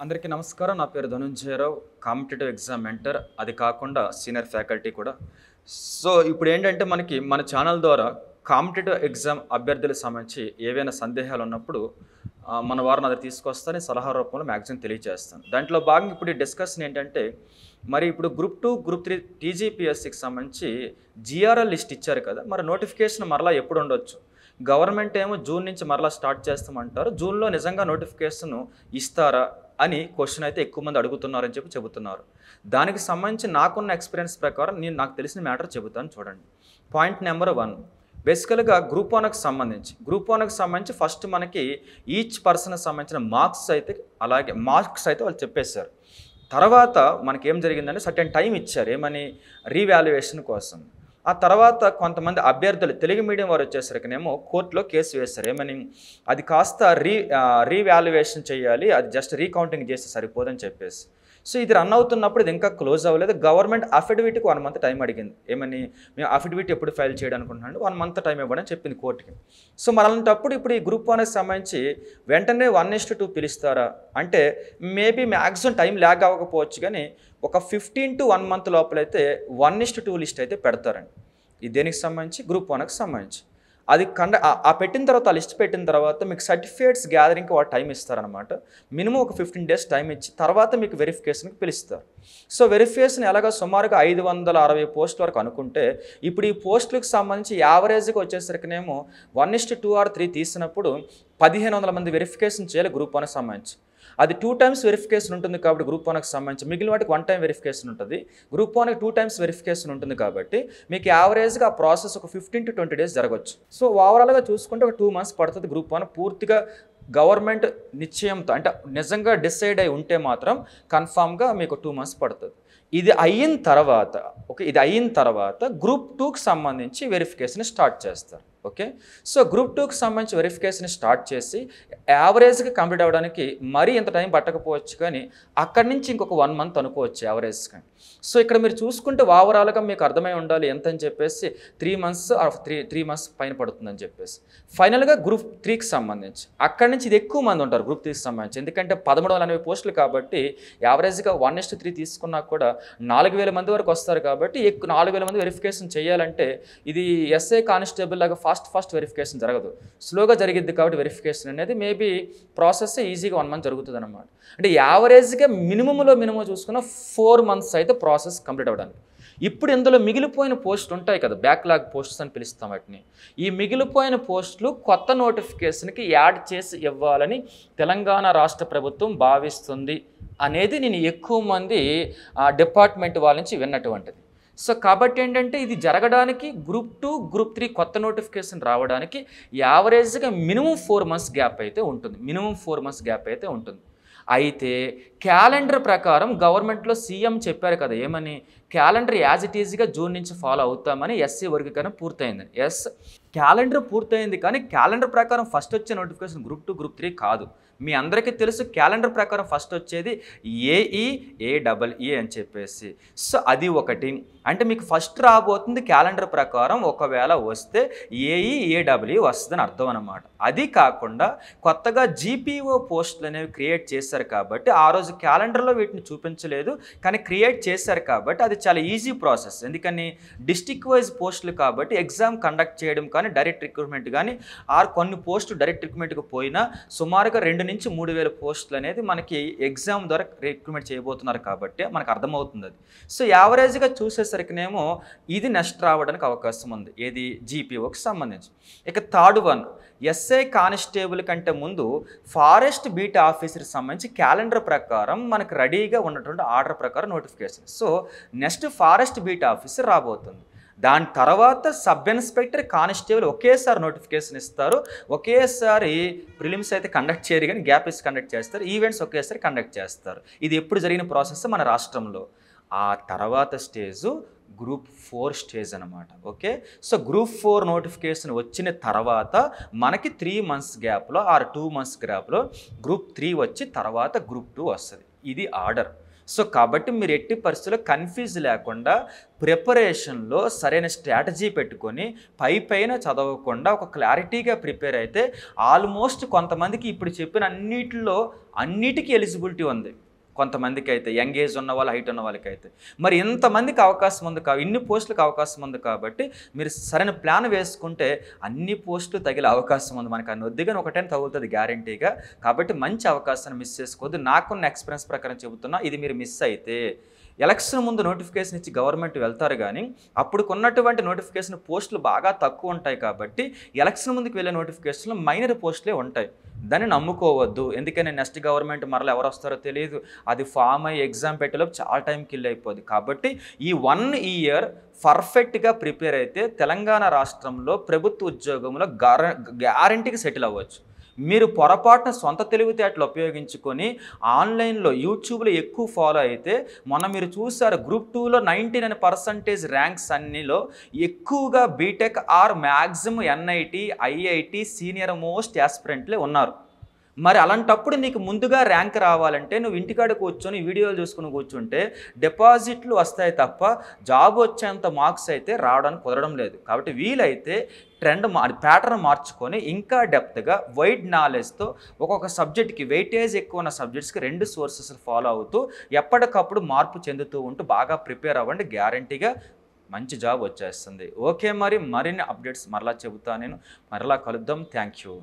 అందరికీ నమస్కారం. నా పేరు ధనుంజయరావు, కాంపిటేటివ్ ఎగ్జామ్ మెంటర్. అది కాకుండా సీనియర్ ఫ్యాకల్టీ కూడా. సో ఇప్పుడు ఏంటంటే మన ఛానల్ ద్వారా కాంపిటేటివ్ ఎగ్జామ్ అభ్యర్థులకు సంబంధించి ఏవైనా సందేహాలు ఉన్నప్పుడు మన వారిని అది తీసుకొస్తాను, సలహా రూపంలో మ్యాక్సిమం తెలియజేస్తాను. దాంట్లో భాగంగా ఇప్పుడు ఈ డిస్కషన్ ఏంటంటే, మరి ఇప్పుడు గ్రూప్ 2, గ్రూప్ 3 టీజీపీఎస్సికి సంబంధించి జిఆర్ఎల్ లిస్ట్ ఇచ్చారు కదా, మరి నోటిఫికేషన్ మరలా ఎప్పుడు ఉండొచ్చు? గవర్నమెంట్ ఏమో జూన్ నుంచి మరలా స్టార్ట్ చేస్తామంటారు. జూన్లో నిజంగా నోటిఫికేషన్ ఇస్తారా అని క్వశ్చన్ అయితే ఎక్కువ మంది అడుగుతున్నారని చెబుతున్నారు. దానికి సంబంధించి నాకున్న ఎక్స్పీరియన్స్ ప్రకారం నాకు తెలిసిన మ్యాటర్ చెబుతాను, చూడండి. పాయింట్ నెంబర్ 1, బేసికల్గా గ్రూప్ 1కి సంబంధించి ఫస్ట్ మనకి ఈచ్ పర్సన్కి సంబంధించిన మార్క్స్ అయితే వాళ్ళు చెప్పేశారు. తర్వాత మనకేం జరిగిందంటే సర్టెన్ టైం ఇచ్చారు, ఏమని, రీవాల్యుయేషన్ కోసం. ఆ తర్వాత కొంతమంది అభ్యర్థులు తెలుగు మీడియం వారు వచ్చేసరికినేమో కోర్టులో కేసు వేశారు, ఏమని, అది కాస్త రీవాల్యుయేషన్ చేయాలి, అది జస్ట్ రీకౌంటింగ్ చేస్తే సరిపోదని చెప్పేసి. సో ఇది రన్ అవుతున్నప్పుడు ఇది ఇంకా క్లోజ్ అవ్వలేదు. గవర్నమెంట్ అఫిడవిట్కి 1 మంత్ టైం అడిగింది, ఏమని, మేము అఫిడవిట్ ఎప్పుడు ఫైల్ చేయడం అనుకుంటున్నాను, 1 మంత్ టైం ఇవ్వడం చెప్పింది కోర్టుకి. సో మరి అలాంటప్పుడు ఇప్పుడు ఈ గ్రూప్ 1కి సంబంధించి వెంటనే 1:2 పిలుస్తారా అంటే మేబీ మ్యాక్సిమం టైం ల్యాగ్ అవ్వకపోవచ్చు, కానీ ఒక 15 to 1 month లోపలైతే 1:2 లిస్ట్ అయితే పెడతారండి. ఇది దేనికి సంబంధించి? గ్రూప్ 1కి సంబంధించి. అది పెట్టిన తర్వాత, ఆ లిస్ట్ పెట్టిన తర్వాత మీకు సర్టిఫికేట్స్ గ్యాదరింగ్కి వాళ్ళు టైం ఇస్తారనమాట. మినిమం ఒక 15 days టైం ఇచ్చి తర్వాత మీకు వెరిఫికేషన్కి పిలుస్తారు. సో వెరిఫికేషన్ ఎలాగ సుమారుగా 560 పోస్టుల వరకు అనుకుంటే, ఇప్పుడు ఈ పోస్టులకు సంబంధించి యావరేజ్గా వచ్చేసరికినేమో 1:2 or 3 తీసినప్పుడు 1500 మంది వెరిఫికేషన్ చేయాలి గ్రూప్ 1కి సంబంధించి. అది 2 times వెరిఫికేషన్ ఉంటుంది కాబట్టి గ్రూప్ 1కి సంబంధించి, మిగిలిన వాటికి 1 time వెరిఫికేషన్ ఉంటుంది. గ్రూప్ 1కి 2 times వెరిఫికేషన్ ఉంటుంది కాబట్టి మీకు యావరేజ్గా ఆ ప్రాసెస్ ఒక 15 to 20 days జరగవచ్చు. సో ఓవరాల్గా చూసుకుంటే ఒక 2 months పడుతుంది గ్రూప్ 1 పూర్తిగా గవర్నమెంట్ నిశ్చయంతో, అంటే నిజంగా డిసైడ్ అయి ఉంటే మాత్రం కన్ఫామ్గా మీకు 2 months పడుతుంది. ఇది అయిన తర్వాత గ్రూప్ 2కి సంబంధించి వెరిఫికేషన్ స్టార్ట్ చేస్తారు. ఓకే, సో గ్రూప్ 2కి సంబంధించి వెరిఫికేషన్ స్టార్ట్ చేసి యావరేజ్గా కంప్లీట్ అవ్వడానికి మరీ ఇంత టైం పట్టకపోవచ్చు, కానీ అక్కడి నుంచి ఇంకొక 1 month అనుకోవచ్చు యావరేజ్గా. సో ఇక్కడ మీరు చూసుకుంటే ఓవరాల్గా మీకు అర్థమై ఉండాలి ఎంత అని చెప్పేసి 3 months ఆర్ 3 months పైన పడుతుందని చెప్పేసి. ఫైనల్గా గ్రూప్ 3కి సంబంధించి అక్కడి నుంచి ఇది ఎక్కువ మంది ఉంటారు గ్రూప్ 3కి సంబంధించి, ఎందుకంటే 1380 పోస్టులు కాబట్టి యావరేజ్గా 1:3 తీసుకున్నా కూడా 4000 మంది వరకు వస్తారు కాబట్టి 4000 మంది వెరిఫికేషన్ చేయాలంటే ఇది ఎస్ఐ కానిస్టేబుల్ లాగా ఫాస్ట్ వెరిఫికేషన్ జరగదు, స్లోగా జరిగిద్ది. కాబట్టి వెరిఫికేషన్ అనేది మేబీ ప్రాసెస్ ఈజీగా 1 month జరుగుతుంది అనమాట. అంటే యావరేజ్గా మినిమం చూసుకున్న 4 months అయితే ప్రాసెస్ కంప్లీట్ అవ్వడానికి. ఇప్పుడు ఇందులో మిగిలిపోయిన పోస్టులు ఉంటాయి కదా, బ్యాక్లాగ్ పోస్ట్స్ అని పిలుస్తాం వాటిని. ఈ మిగిలిపోయిన పోస్టులు కొత్త నోటిఫికేషన్కి యాడ్ చేసి ఇవ్వాలని తెలంగాణ రాష్ట్ర ప్రభుత్వం భావిస్తుంది అనేది నేను ఎక్కువ మంది డిపార్ట్మెంట్ వాళ్ళ నుంచి విన్నటువంటిది. సో కాబట్టి ఏంటంటే ఇది జరగడానికి గ్రూప్ 2, గ్రూప్ 3 కొత్త నోటిఫికేషన్ రావడానికి యావరేజ్గా మినిమం 4 months గ్యాప్ అయితే ఉంటుంది. అయితే క్యాలెండర్ ప్రకారం గవర్నమెంట్లో సీఎం చెప్పారు కదా, ఏమని, క్యాలెండర్ యాజ్ ఇట్ ఈజ్గా జూన్ నుంచి ఫాలో అవుతామని. ఎస్సీ వర్గీకరణ పూర్తయిందని. ఎస్, క్యాలెండర్ పూర్తయింది, కానీ క్యాలెండర్ ప్రకారం ఫస్ట్ వచ్చే నోటిఫికేషన్ గ్రూప్ 2, గ్రూప్ 3 కాదు. మీ అందరికీ తెలుసు క్యాలెండర్ ప్రకారం ఫస్ట్ వచ్చేది ఏఈఏఈ అని చెప్పేసి. సో అది ఒకటి. అంటే మీకు ఫస్ట్ రాబోతుంది క్యాలెండర్ ప్రకారం, ఒకవేళ వస్తే ఏఈఏఈ వస్తుందని అర్థం అనమాట. అది కాకుండా కొత్తగా జీపీఓ పోస్టులు అనేవి క్రియేట్ చేశారు కాబట్టి ఆ రోజు క్యాలెండర్లో వీటిని చూపించలేదు, కానీ క్రియేట్ చేశారు కాబట్టి అది చాలా ఈజీ ప్రాసెస్. ఎందుకని, డిస్టిక్ వైజ్ పోస్టులు కాబట్టి ఎగ్జామ్ కండక్ట్ చేయడం కానీ డైరెక్ట్ రిక్రూట్మెంట్ కానీ కొన్ని పోస్టులు డైరెక్ట్ రిక్రూట్మెంట్కి పోయినా సుమారుగా 2 నుంచి 3000 పోస్టులు అనేది మనకి ఎగ్జామ్ ద్వారా రిక్రూట్మెంట్ చేయబోతున్నారు కాబట్టి మనకు అర్థమవుతుంది అది. సో యావరేజ్గా చూసేసరికినేమో ఇది నెక్స్ట్ రావడానికి అవకాశం ఉంది, ఏది, జీపీఓకి సంబంధించి. ఇక థర్డ్ వన్, ఎస్ఐ కానిస్టేబుల్ కంటే ముందు ఫారెస్ట్ బీట్ ఆఫీసర్కి సంబంధించి క్యాలెండర్ ప్రకారం మనకు రెడీగా ఉన్నటువంటి ఆర్డర్ ప్రకారం notification. So next forest beat officer రాబోతుంది. దాని తర్వాత సబ్ ఇన్స్పెక్టర్, కానిస్టేబుల్ ఒకేసారి నోటిఫికేషన్ ఇస్తారు. ఒకేసారి ప్రిలిమ్స్ అయితే కండక్ట్ చేయరు, కానీ గ్యాప్ ఇస్ కండక్ట్ చేస్తారు. ఈవెంట్స్ ఒకేసారి కండక్ట్ చేస్తారు. ఇది ఎప్పుడు జరిగిన ప్రాసెస్ మన రాష్ట్రంలో. ఆ తర్వాత స్టేజు గ్రూప్ 4 స్టేజ్ అనమాట. ఓకే, సో గ్రూప్ 4 నోటిఫికేషన్ వచ్చిన తర్వాత మనకి 3 months గ్యాప్లో ఆర్ 2 months గ్యాప్లో గ్రూప్ 3 వచ్చి తర్వాత గ్రూప్ 2 వస్తుంది. ఇది ఆర్డర్. సో కాబట్టి మీరు ఎట్టి పరిస్థితుల్లో కన్ఫ్యూజ్ లేకుండా ప్రిపరేషన్లో సరైన స్ట్రాటజీ పెట్టుకొని పైన చదవకుండా ఒక క్లారిటీగా ప్రిపేర్ అయితే ఆల్మోస్ట్ కొంతమందికి ఇప్పుడు చెప్పిన అన్నిటికీ ఎలిజిబిలిటీ ఉంది. కొంతమందికి అయితే యంగ్ ఏజ్ ఉన్న వాళ్ళు, హైట్ ఉన్న వాళ్ళకి అయితే మరి ఇంతమందికి అవకాశం ఉంది ఇన్ని పోస్టులకు అవకాశం ఉంది కాబట్టి మీరు సరైన ప్లాన్ వేసుకుంటే అన్ని పోస్టులు తగిలే అవకాశం ఉంది. మనకు అన్ని వద్దుగానే ఒకటైనా తగులుతుంది గ్యారంటీగా. కాబట్టి మంచి అవకాశాన్ని మిస్ చేసుకోవద్దు. నాకున్న ఎక్స్పీరియన్స్ ప్రకారం చెబుతున్నా, ఇది మీరు మిస్ అయితే ఎలక్షన్ ముందు నోటిఫికేషన్ ఇచ్చి గవర్నమెంట్ వెళ్తారు, కానీ అప్పుడుకున్నటువంటి నోటిఫికేషన్ పోస్టులు బాగా తక్కువ ఉంటాయి. కాబట్టి ఎలక్షన్ ముందుకు వెళ్ళే నోటిఫికేషన్లో మైనర్ పోస్టులే ఉంటాయి. దాన్ని నమ్ముకోవద్దు. ఎందుకని నెక్స్ట్ గవర్నమెంట్ మరలా ఎవరు వస్తారో తెలియదు. అది ఫామ్ అయ్యి ఎగ్జామ్ పెట్టేలోపు చాలా టైం కిల్ అయిపోద్ది. కాబట్టి ఈ 1 ఇయర్ పర్ఫెక్ట్గా ప్రిపేర్ అయితే తెలంగాణ రాష్ట్రంలో ప్రభుత్వ ఉద్యోగంలో గ్యారంటీకి సెటిల్ అవ్వచ్చు. మీరు పొరపాటున సొంత తెలివితేటలు ఉపయోగించుకొని ఆన్లైన్లో యూట్యూబ్లో ఎక్కువ ఫాలో అయితే మొన్న మీరు చూసారు గ్రూప్ 2లో 99% ర్యాంక్స్ అన్నిలో ఎక్కువగా BTech or maximum NIT, IIT senior most యాస్పిరెంట్లే ఉన్నారు. మరి అలాంటప్పుడు నీకు ముందుగా ర్యాంక్ రావాలంటే నువ్వు ఇంటికాడ కూర్చొని వీడియోలు చూసుకుని కూర్చుంటే డిపాజిట్లు వస్తాయి తప్ప జాబ్ వచ్చేంత మార్క్స్ అయితే రావడానికి కుదరడం లేదు. కాబట్టి వీలైతే ప్యాటర్న్ మార్చుకొని ఇంకా డెప్త్గా వైడ్ నాలెడ్జ్తో ఒక్కొక్క సబ్జెక్ట్కి వెయిటేజ్ ఎక్కువ ఉన్న సబ్జెక్ట్స్కి 2 సోర్సెస్ ఫాలో అవుతూ ఎప్పటికప్పుడు మార్పు చెందుతూ ఉంటూ బాగా ప్రిపేర్ అవ్వండి. గ్యారంటీగా మంచి జాబ్ వచ్చేస్తుంది. ఓకే, మరిన్ని అప్డేట్స్ మరలా చెబుతా నేను. మరలా కలుద్దాం. Thank you.